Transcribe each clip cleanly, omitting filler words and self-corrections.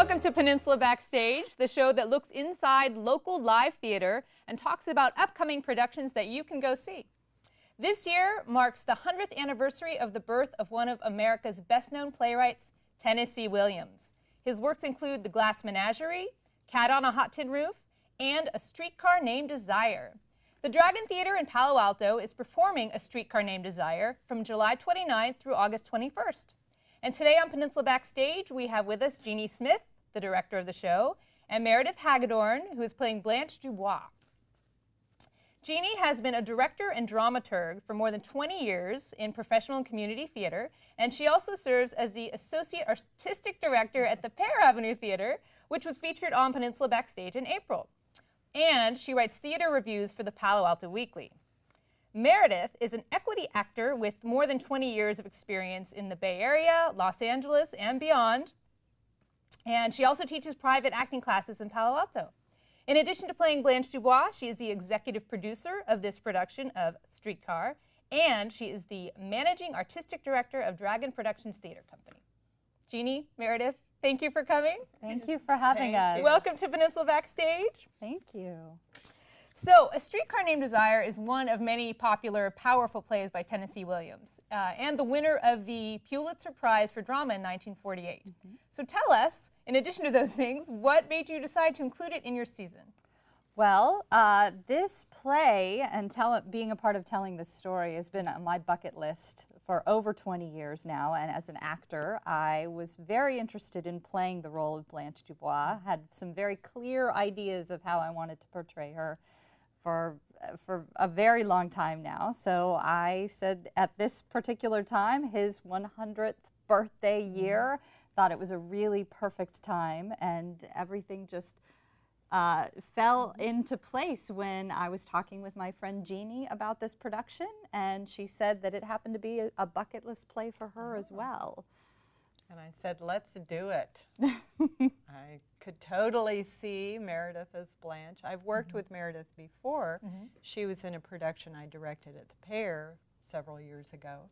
Welcome to Peninsula Backstage, the show that looks inside local live theater and talks about upcoming productions that you can go see. This year marks the 100th anniversary of the birth of one of America's best-known playwrights, Tennessee Williams. His works include The Glass Menagerie, Cat on a Hot Tin Roof, and A Streetcar Named Desire. The Dragon Theater in Palo Alto is performing A Streetcar Named Desire from July 29th through August 21st. And today on Peninsula Backstage, we have with us Jeannie Smith, the director of the show, and Meredith Hagedorn, who is playing Blanche Dubois. Jeannie has been a director and dramaturg for more than 20 years in professional and community theater, and she also serves as the associate artistic director at the Pear Avenue Theater, which was featured on Peninsula Backstage in April. And she writes theater reviews for the Palo Alto Weekly. Meredith is an equity actor with more than 20 years of experience in the Bay Area, Los Angeles, and beyond. And she also teaches private acting classes in Palo Alto. In addition to playing Blanche Dubois, she is the executive producer of this production of Streetcar, and she is the managing artistic director of Dragon Productions Theater Company. Jeannie, Meredith, thank you for coming. Thank you for having us. Welcome to Peninsula Backstage. Thank you. So, A Streetcar Named Desire is one of many popular, powerful plays by Tennessee Williams, and the winner of the Pulitzer Prize for Drama in 1948. So tell us, in addition to those things, what made you decide to include it in your season? Well, this play and being a part of telling this story has been on my bucket list for over 20 years now, and as an actor, I was very interested in playing the role of Blanche Dubois, had some very clear ideas of how I wanted to portray her for a very long time now. So I said at this particular time, his 100th birthday year, thought it was a really perfect time, and everything just fell into place when I was talking with my friend Jeannie about this production, and she said that it happened to be a bucket list play for her as well. And I said, let's do it. I could totally see Meredith as Blanche. I've worked with Meredith before. She was in a production I directed at the Pear several years ago.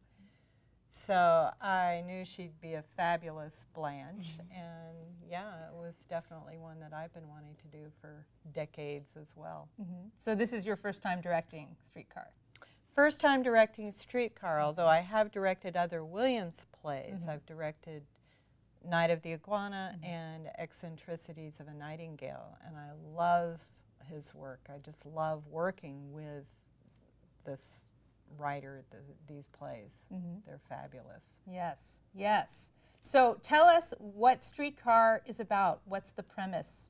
So I knew she'd be a fabulous Blanche. And yeah, it was definitely one that I've been wanting to do for decades as well. So this is your first time directing Streetcar? First time directing Streetcar, although I have directed other Williams plays. I've directed Night of the Iguana and Eccentricities of a Nightingale, and I love his work. I just love working with this writer, these plays. They're fabulous. Yes, yes. So tell us what Streetcar is about. What's the premise?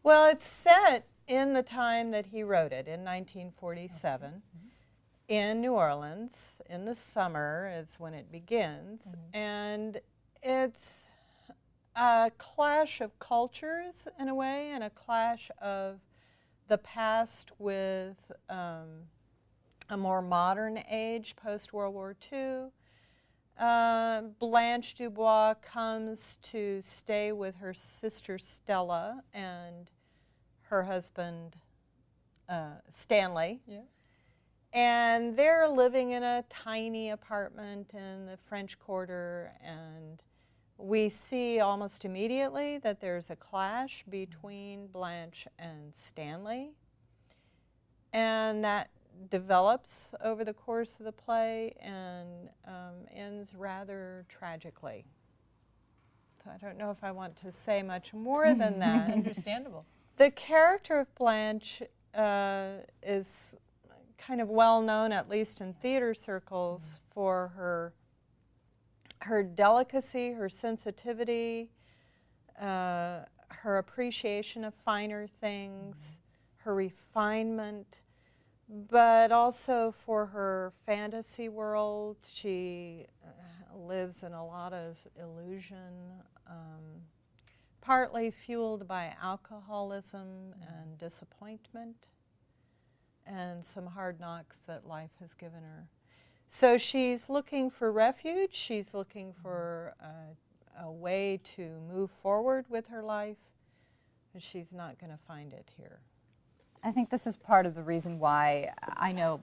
Well, it's set in the time that he wrote it, in 1947. In New Orleans, in the summer is when it begins, and it's a clash of cultures in a way, and a clash of the past with a more modern age, post-World War II. Blanche Dubois comes to stay with her sister Stella and her husband Stanley. And they're living in a tiny apartment in the French Quarter, and we see almost immediately that there's a clash between Blanche and Stanley, and that develops over the course of the play and ends rather tragically. So I don't know if I want to say much more than that. Understandable. The character of Blanche is kind of well known, at least in theater circles, for her delicacy, her sensitivity, her appreciation of finer things, her refinement, but also for her fantasy world. She lives in a lot of illusion, partly fueled by alcoholism and disappointment, and some hard knocks that life has given her. So she's looking for refuge, she's looking for a way to move forward with her life, but she's not going to find it here. I think this is part of the reason why I know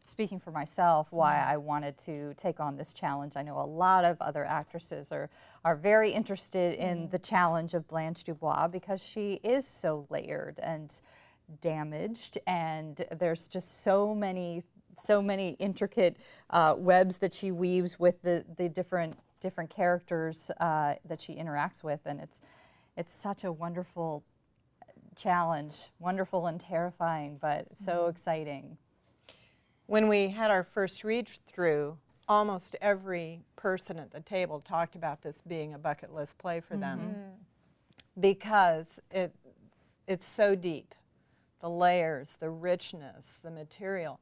speaking for myself, why I wanted to take on this challenge. I know a lot of other actresses are very interested in the challenge of Blanche Dubois because she is so layered and damaged, and there's just so many intricate webs that she weaves with the different characters that she interacts with, and it's such a wonderful challenge, wonderful and terrifying, but so exciting. When we had our first read-through, almost every person at the table talked about this being a bucket list play for them because it's so deep, the layers, the richness, the material.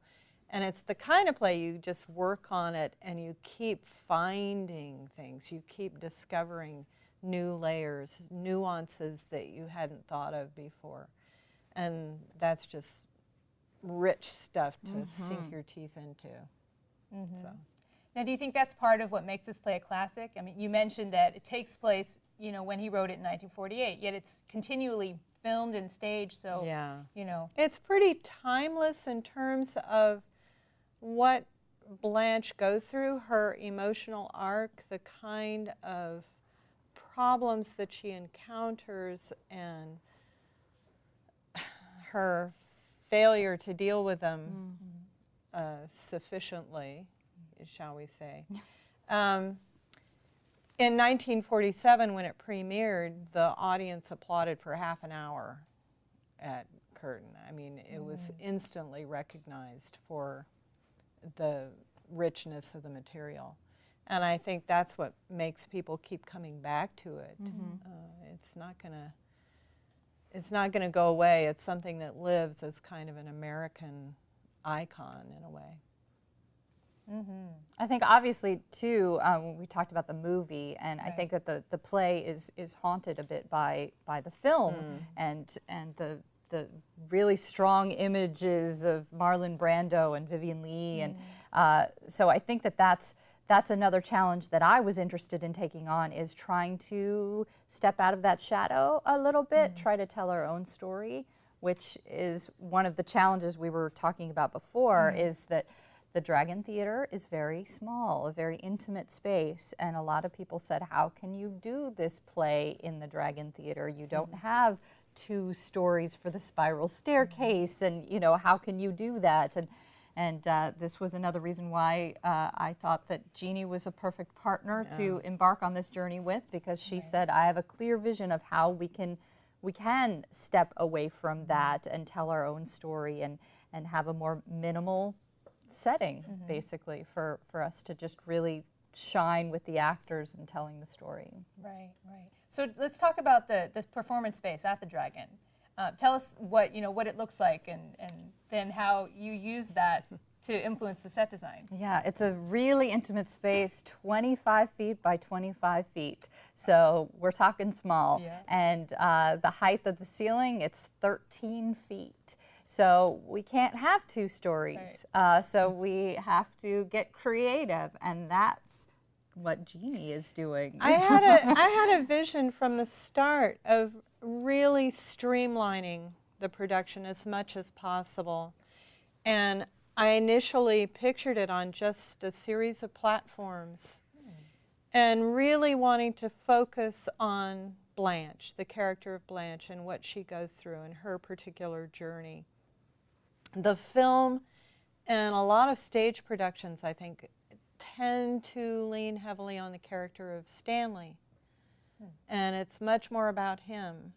And it's the kind of play you just work on it and you keep finding things, you keep discovering new layers, nuances that you hadn't thought of before. And that's just rich stuff to sink your teeth into. So. Now, do you think that's part of what makes this play a classic? I mean, you mentioned that it takes place, you know, when he wrote it in 1948, yet it's continually filmed and staged, so, Yeah. you know. It's pretty timeless in terms of what Blanche goes through, her emotional arc, the kind of problems that she encounters, and her failure to deal with them sufficiently, shall we say. In 1947, when it premiered, the audience applauded for half an hour at Curtin. I mean, it was instantly recognized for the richness of the material. And I think that's what makes people keep coming back to it. It's not gonna go away. It's something that lives as kind of an American icon in a way. I think obviously too, we talked about the movie, and I think that the play is haunted a bit by the film and the really strong images of Marlon Brando and Vivian Leigh, and so I think that that's another challenge that I was interested in taking on, is trying to step out of that shadow a little bit, try to tell our own story, which is one of the challenges we were talking about before, is that the Dragon Theater is very small, a very intimate space, and a lot of people said, how can you do this play in the Dragon Theater? You don't have 2 stories for the spiral staircase, and you know, how can you do that? And this was another reason why I thought that Jeannie was a perfect partner to embark on this journey with, because she said, I have a clear vision of how we can step away from that and tell our own story and have a more minimal setting, basically, for us to just really shine with the actors and telling the story. Right. So let's talk about this performance space at the Dragon. Tell us what it looks like, and then how you use that to influence the set design. Yeah, it's a really intimate space, 25 feet by 25 feet. So we're talking small. Yeah. And the height of the ceiling, it's 13 feet. So we can't have 2 stories. So we have to get creative, and that's what Jeannie is doing. I had a vision from the start of really streamlining the production as much as possible. And I initially pictured it on just a series of platforms and really wanting to focus on Blanche, the character of Blanche, and what she goes through and her particular journey. The film and a lot of stage productions, I think, tend to lean heavily on the character of Stanley. And it's much more about him.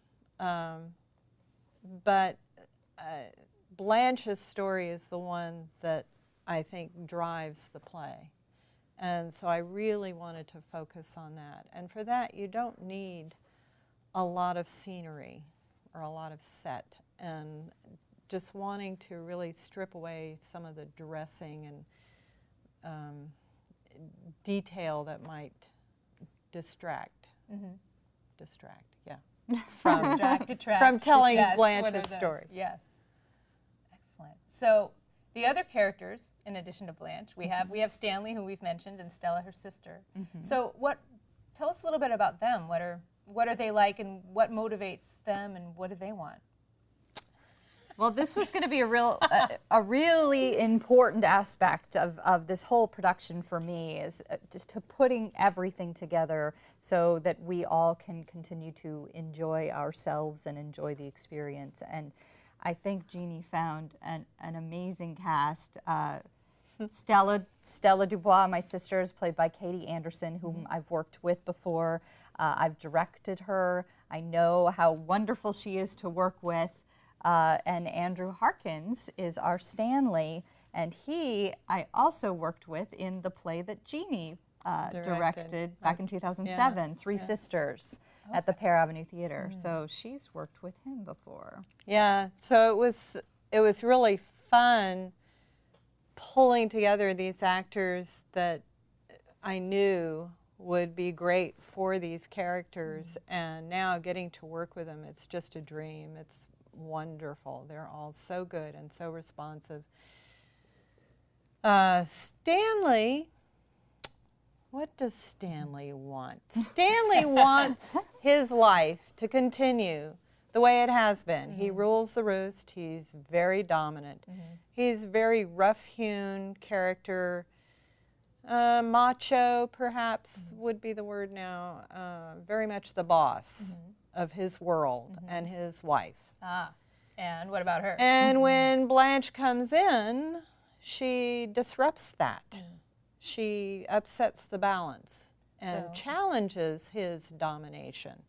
But Blanche's story is the one that I think drives the play. And so I really wanted to focus on that. And for that, you don't need a lot of scenery or a lot of set. And just wanting to really strip away some of the dressing and detail that might distract. From telling Blanche's story. Yes. Excellent. So the other characters, in addition to Blanche, we have Stanley, who we've mentioned, and Stella, her sister. So tell us a little bit about them. What are they like, and what motivates them, and what do they want? Well, this was going to be a really important aspect of this whole production for me, is just to putting everything together so that we all can continue to enjoy ourselves and enjoy the experience. And I think Jeannie found an amazing cast. Stella Dubois, my sister, is played by Katie Anderson, whom I've worked with before. I've directed her. I know how wonderful she is to work with. And Andrew Harkins is our Stanley, and I also worked with in the play that Jeannie directed back in 2007, Three Sisters, at the Pear Avenue Theater. So she's worked with him before. Yeah, so it was really fun pulling together these actors that I knew would be great for these characters, and now getting to work with them, it's just a dream. It's wonderful. They're all so good and so responsive. Stanley, what does Stanley want? Stanley wants his life to continue the way it has been. He rules the roost. He's very dominant. He's very rough-hewn character. Macho, perhaps, would be the word now. Very much the boss of his world and his wife. Ah, and what about her? And when Blanche comes in, she disrupts that. She upsets the balance and challenges his domination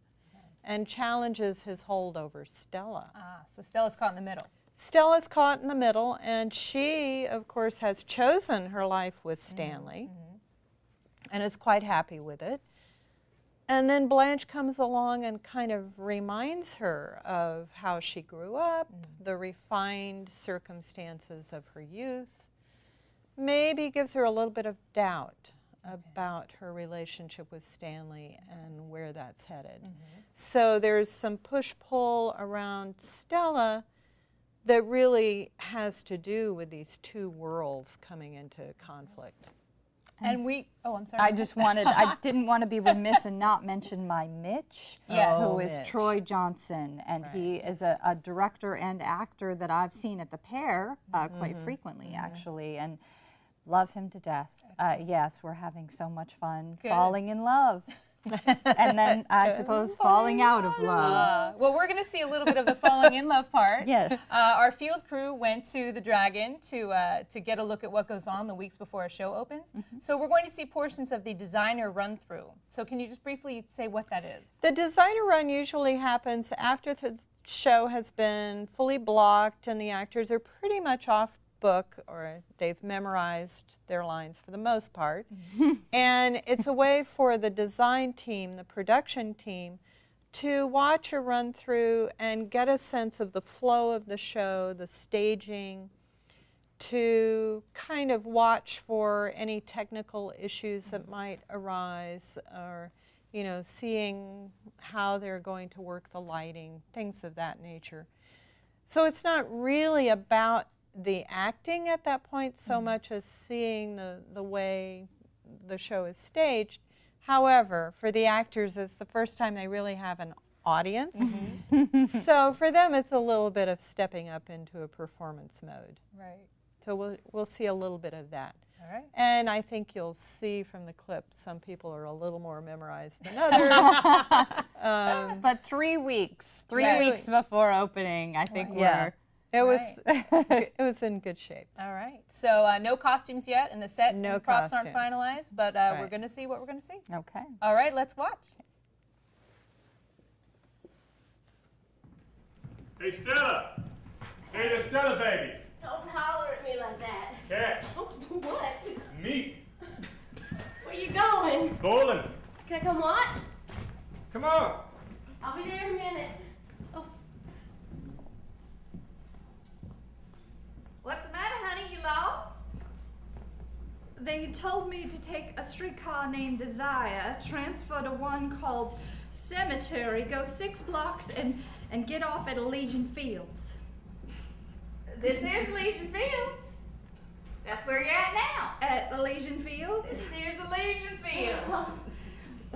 and challenges his hold over Stella. Ah, so Stella's caught in the middle. Stella's caught in the middle, and she, of course, has chosen her life with Stanley and is quite happy with it. And then Blanche comes along and kind of reminds her of how she grew up, the refined circumstances of her youth, maybe gives her a little bit of doubt about her relationship with Stanley and where that's headed. So there's some push-pull around Stella that really has to do with these two worlds coming into conflict. And I'm sorry. I didn't want to be remiss and not mention my Mitch, who is Mitch. Troy Johnson, and he is a director and actor that I've seen at the Pear quite frequently, actually, and love him to death. Yes, we're having so much fun falling in love. And then, I suppose, falling out of love. Well, we're going to see a little bit of the falling in love part. Yes. Our field crew went to the Dragon to get a look at what goes on the weeks before a show opens. So we're going to see portions of the designer run-through. So can you just briefly say what that is? The designer run usually happens after the show has been fully blocked and the actors are pretty much off book, or they've memorized their lines for the most part. And it's a way for the design team, the production team, to watch a run through and get a sense of the flow of the show, the staging, to kind of watch for any technical issues that might arise, or seeing how they're going to work the lighting, things of that nature. So it's not really about the acting at that point so much as seeing the way the show is staged. However, for the actors, it's the first time they really have an audience. So for them, it's a little bit of stepping up into a performance mode. Right. So we'll see a little bit of that. All right. And I think you'll see from the clip, some people are a little more memorized than others. But 3 weeks, 3 weeks before opening, I think we're... It was in good shape. All right. So no costumes yet, and the set and props aren't costumes. finalized, but we're going to see what we're going to see. Okay. All right, let's watch. Hey, Stella! Hey, there's Stella, baby! Don't holler at me like that. Catch! What? Meat! Where you going? Bowling! Can I come watch? Come on! I'll be there in a minute. Oh. What's the matter, honey? You lost? They told me to take a streetcar named Desire, transfer to one called Cemetery, go 6 blocks, and get off at Elysian Fields. This is Elysian Fields. That's where you're at now. At Elysian Fields? This here's Elysian Fields. Well,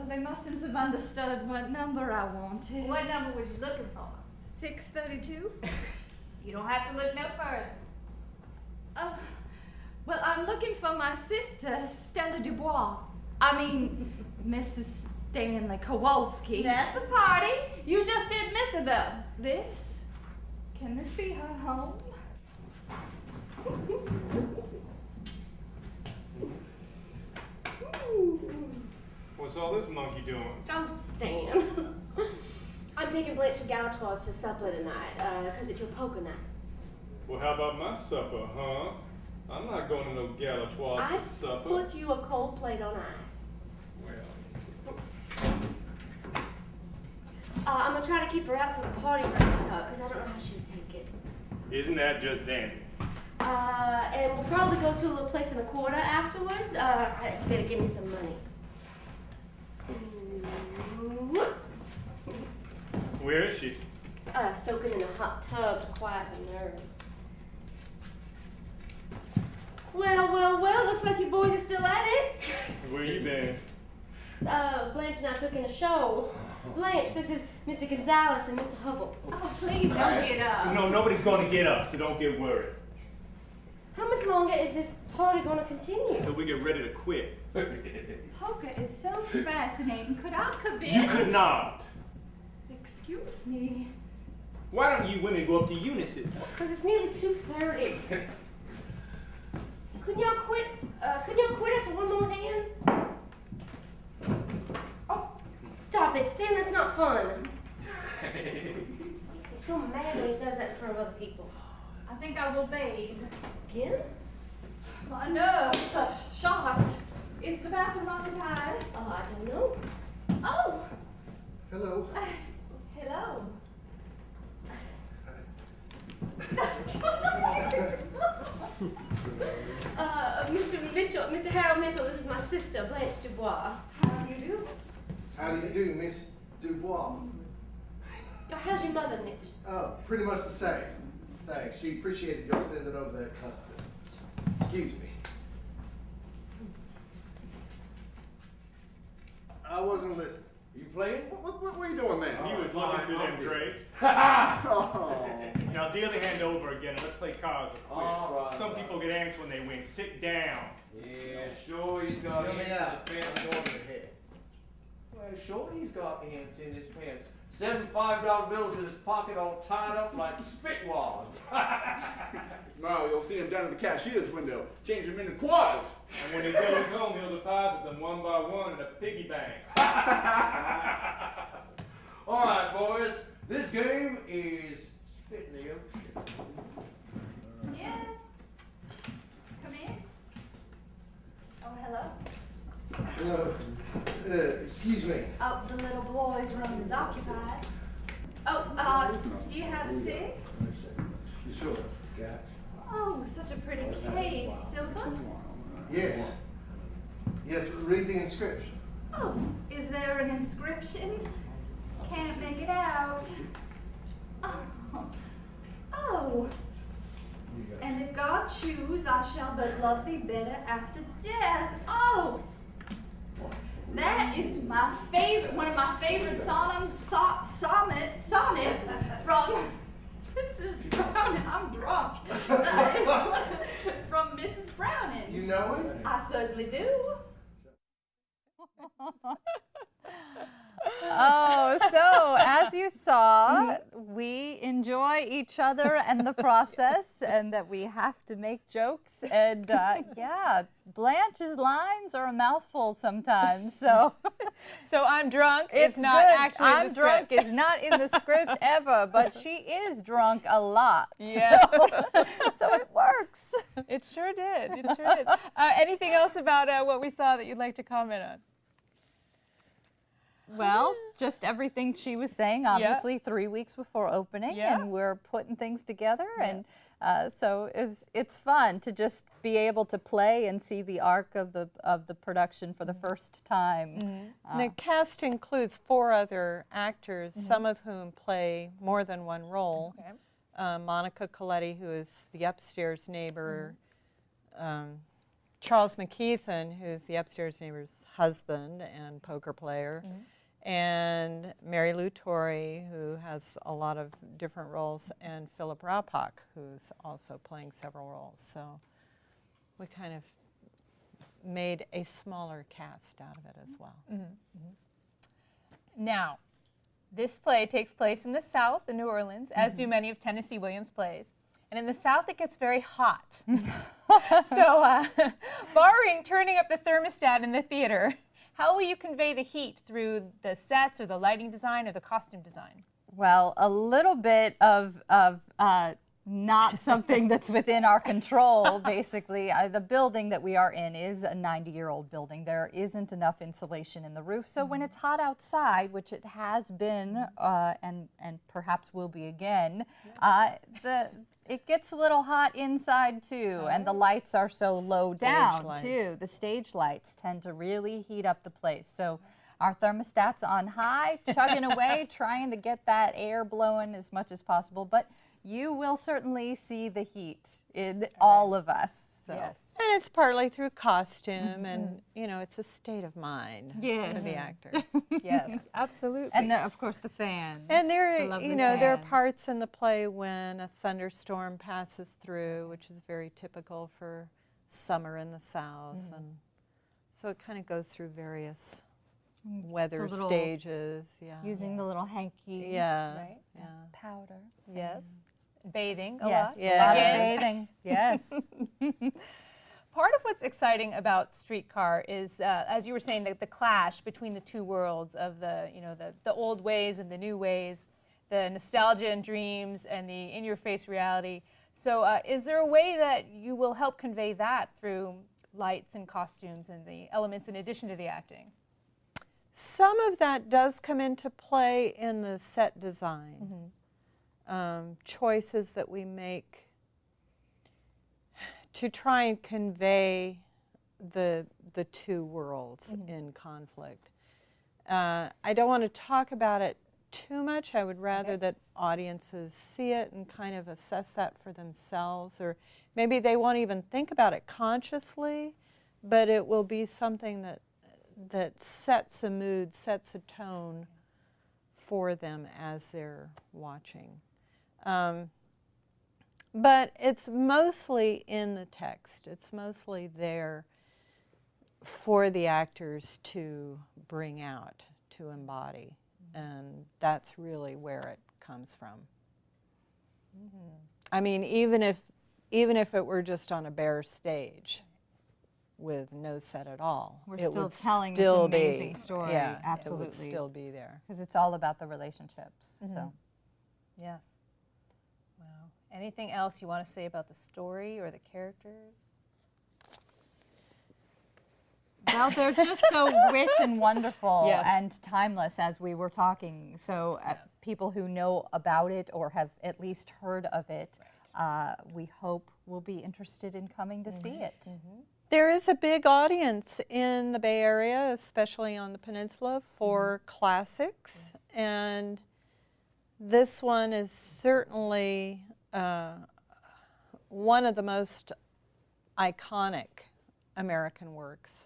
they mustn't have understood what number I wanted. What number was you looking for? 632? You don't have to look no further. Well, I'm looking for my sister, Stella Dubois. Mrs. Stanley Kowalski. That's a party. You just didn't miss her, though. This? Can this be her home? What's all this monkey doing? Oh, Stan. I'm taking Blanche to Galatoire's for supper tonight, 'cause it's your poker night. Well, how about my supper, huh? I'm not going to no Galatoire's I for supper. put you a cold plate on ice. Well, I'm gonna try to keep her out till the party wraps up, 'cause I don't know how she would take it. isn't that just dandy? And we'll probably go to a little place in the quarter afterwards. I better give me some money. Where is she? Soaking in a hot tub to quiet her nerves. Well, looks like you boys are still at it. Where you been? Blanche and I took in a show. Blanche, this is Mr. Gonzalez and Mr. Hubble. Oh, please don't get up. No, nobody's going to get up, so don't get worried. How much longer is this party going to continue? Until we get ready to quit. Poker is so fascinating. Could I convince? You could not. Excuse me. Why don't you women go up to Eunice's? Because it's nearly 2:30. Couldn't y'all quit after one more hand? Oh, stop it, Stan, that's not fun. Makes me so mad when he does that in front of other people. I think I will bathe. Again? My nerves are shot. Is the bathroom occupied? Oh, I don't know. Oh! Hello. Hello. Mr. Harold Mitchell, this is my sister, Blanche Dubois. How do you do? How do you do, Miss Dubois? Oh, how's your mother, Mitch? Pretty much the same. Thanks. She appreciated y'all sending over that custard. Excuse me. I wasn't listening. You playing? What were you doing there? He was looking through them drapes. Oh. Now deal the hand over again and let's play cards or quit. All right, Some all people get angst when they win. Sit down. Yeah, sure he's got Fill me ants out. in his I'm pants. going to the head. Well, sure he's got ants in his pants. 7 $5 bills in his pocket all tied up like spit wads. Tomorrow you'll see him down at the cashier's window, change them into quarters. And when he goes home, he'll deposit them one by one in a piggy bank. All right, boys. This game is spit in the ocean. Yes. Come in. Oh, hello. Hello. Excuse me. Oh, the little boy's room is occupied. Oh, do you have a cig? Sure. Oh, such a pretty case, Silver. Yes. Yes, read the inscription. Oh, is there an inscription? Can't make it out. Oh. And if God choose, I shall but love thee better after death. Oh. That is my favorite, one of my favorite sonnets from Mrs. Browning. I'm drunk. That is from Mrs. Browning. You know it? I certainly do. Oh, so as you saw, we enjoy each other and the process, and that we have to make jokes. And yeah, Blanche's lines are a mouthful sometimes. So, So I'm drunk. it's not good. actually in I'm the drunk script. is not in the script ever, but she is drunk a lot. Yes. So it works. It sure did. It sure did. Anything else about what we saw that you'd like to comment on? Well, just everything she was saying, obviously 3 weeks before opening, Yeah. and we're putting things together, and so it's fun to just be able to play and see the arc of the production for the first time. The cast includes 4 other actors, some of whom play more than one role. Okay. Monica Coletti, who is the upstairs neighbor, Charles McKeithen, who's the upstairs neighbor's husband and poker player, and Mary Lou Torrey, who has a lot of different roles, and Philip Raupak, who's also playing several roles. So we kind of made a smaller cast out of it as well. Now, this play takes place in the South, in New Orleans, as do many of Tennessee Williams' plays. And in the South, it gets very hot. So, barring turning up the thermostat in the theater, how will you convey the heat through the sets or the lighting design or the costume design? Well, a little bit of not something that's within our control, basically. The building that we are in is a 90-year-old building. There isn't enough insulation in the roof, so when it's hot outside, which it has been and perhaps will be again, it gets a little hot inside too, and the lights are so low down too. The stage lights tend to really heat up the place. So our thermostat's on high, chugging away, trying to get that air blowing as much as possible. But you will certainly see the heat in all of us. So. Yes. And it's partly through costume, and you know, it's a state of mind for the actors. Yes, absolutely. And of course the fans. And there, the lovely you know, there are fans. parts in the play when a thunderstorm passes through, which is very typical for summer in the South, and so it kind of goes through various weather stages. Using the little hanky. Right? Powder. Yes. Bathing a Yes. lot. Yeah. Again. Bathing. Yes. Part of what's exciting about Streetcar is, as you were saying, the clash between the two worlds of the old ways and the new ways, the nostalgia and dreams and the in-your-face reality. So is there a way that you will help convey that through lights and costumes and the elements in addition to the acting? Some of that does come into play in the set design. Choices that we make to try and convey the two worlds in conflict. I don't want to talk about it too much. I would rather that audiences see it and kind of assess that for themselves, or maybe they won't even think about it consciously, but it will be something that sets a mood, sets a tone for them as they're watching. But it's mostly in the text. It's mostly there for the actors to bring out, to embody. And that's really where it comes from. I mean, even if it were just on a bare stage with no set at all, We're it still would telling still this amazing story. Yeah, Absolutely. it would still be there. Because it's all about the relationships. So. Yes. Wow. Anything else you want to say about the story or the characters? Well, they're just so rich and wonderful Yes. and timeless, as we were talking. So people who know about it or have at least heard of it, we hope will be interested in coming to see it. There is a big audience in the Bay Area, especially on the peninsula, for classics, and this one is certainly one of the most iconic American works.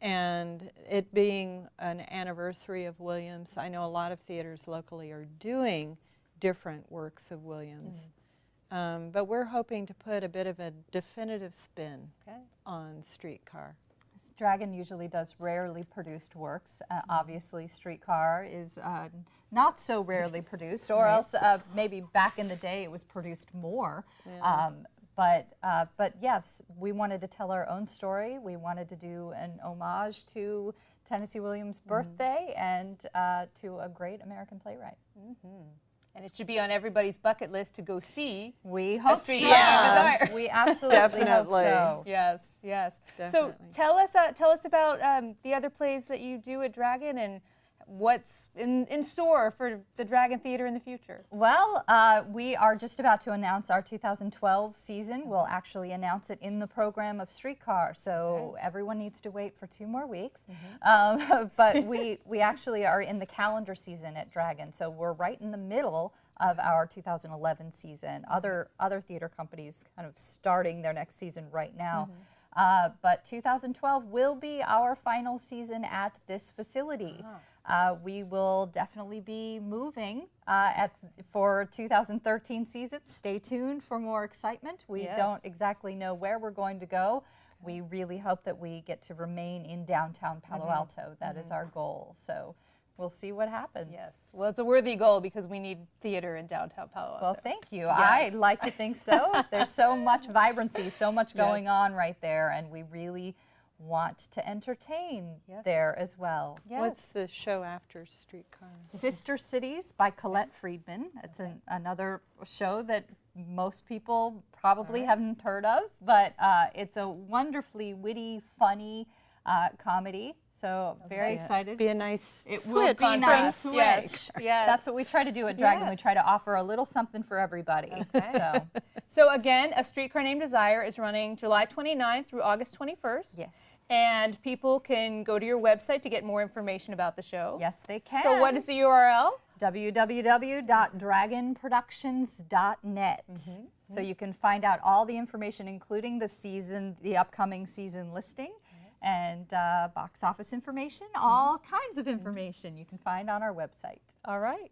And it being an anniversary of Williams, I know a lot of theaters locally are doing different works of Williams. But we're hoping to put a bit of a definitive spin on Streetcar. Dragon usually does rarely produced works. Obviously, Streetcar is not so rarely produced, or else maybe back in the day it was produced more. But yes, we wanted to tell our own story. We wanted to do an homage to Tennessee Williams' birthday and to a great American playwright. And it should be on everybody's bucket list to go see. We hope so. Streetcar Named Desire. We absolutely hope so. Yes, yes. So Definitely. tell us about the other plays that you do at Dragon and what's in store for the Dragon Theater in the future. Well, we are just about to announce our 2012 season. We'll actually announce it in the program of Streetcar, so everyone needs to wait for 2 more weeks. But we actually are in the calendar season at Dragon, so we're right in the middle of our 2011 season. Other theater companies kind of starting their next season right now. But 2012 will be our final season at this facility. We will definitely be moving for 2013 season. Stay tuned for more excitement. We don't exactly know where we're going to go. We really hope that we get to remain in downtown Palo Alto. That is our goal. So we'll see what happens. Yes. Well, it's a worthy goal because we need theater in downtown Palo Alto. Well, thank you. I like to think so. There's so much vibrancy, so much going on right there, and we really want to entertain there as well. Yes. What's the show after Streetcar? Sister Cities by Colette Friedman. It's another show that most people probably haven't heard of, but it's a wonderfully witty, funny comedy. So very excited. Be a nice It switch. will be a nice switch. Yes. Yes. That's what we try to do at Dragon. We Yes. try to offer a little something for everybody. So again, A Streetcar Named Desire is running July 29th through August 21st. Yes. And people can go to your website to get more information about the show. Yes, they can. So what is the URL? www.dragonproductions.net. So you can find out all the information, including the upcoming season listing, and box office information, all kinds of information you can find on our website. All right,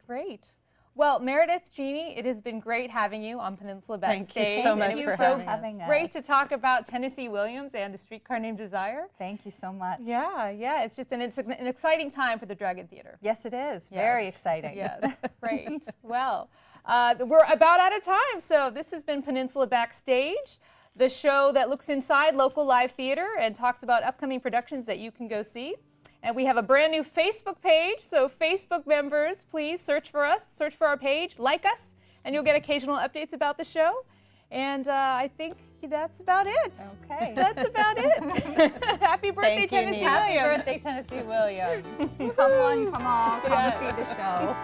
great. Well, Meredith, Jeannie, it has been great having you on Peninsula Backstage. Thank you so much and it for was so having us. great to talk about Tennessee Williams and A Streetcar Named Desire. Thank you so much. Yeah, it's just an exciting time for the Dragon Theater. Yes, it is. Very exciting. Yes, great. Well, we're about out of time, so this has been Peninsula Backstage, the show that looks inside local live theater and talks about upcoming productions that you can go see. And we have a brand new Facebook page, so Facebook members, please search for us, search for our page, like us, and you'll get occasional updates about the show. And I think that's about it. Okay. That's about it. Happy birthday, Tennessee Williams. Happy birthday, Tennessee Williams. Come on, come to see the show.